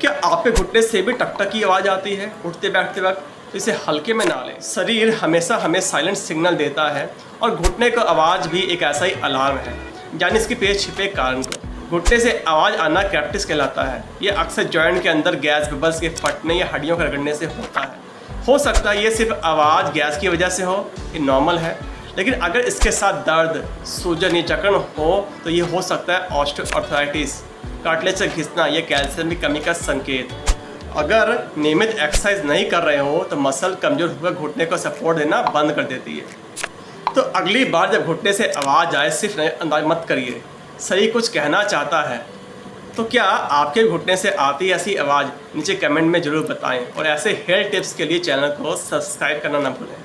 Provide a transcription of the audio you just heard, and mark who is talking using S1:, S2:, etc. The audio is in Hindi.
S1: क्या आपके घुटने से भी टक टक की आवाज़ आती है उठते बैठते वक्त? तो इसे हल्के में ना लें। शरीर हमेशा हमें साइलेंट सिग्नल देता है और घुटने का आवाज़ भी एक ऐसा ही अलार्म है। जाने इसके पीछे छिपे कारण को। घुटने से आवाज़ आना कैप्टिस कहलाता है। ये अक्सर जॉइंट के अंदर गैस बबल्स के फटने या हड्डियों के रगड़ने से होता है। हो सकता है ये सिर्फ आवाज़ गैस की वजह से हो, ये नॉर्मल है। लेकिन अगर इसके साथ दर्द, सूजन या जकड़न हो तो ये हो सकता है ऑस्टियोआर्थराइटिस, कार्टिलेज से घिसना या कैल्शियम की कमी का संकेत। अगर नियमित एक्सरसाइज नहीं कर रहे हो तो मसल कमज़ोर होकर घुटने को सपोर्ट देना बंद कर देती है। तो अगली बार जब घुटने से आवाज़ आए सिर्फ अंदाज मत करिए, शरीर कुछ कहना चाहता है। तो क्या आपके घुटने से आती ऐसी आवाज़? नीचे कमेंट में ज़रूर बताएं और ऐसे हेल्थ टिप्स के लिए चैनल को सब्सक्राइब करना ना भूलें।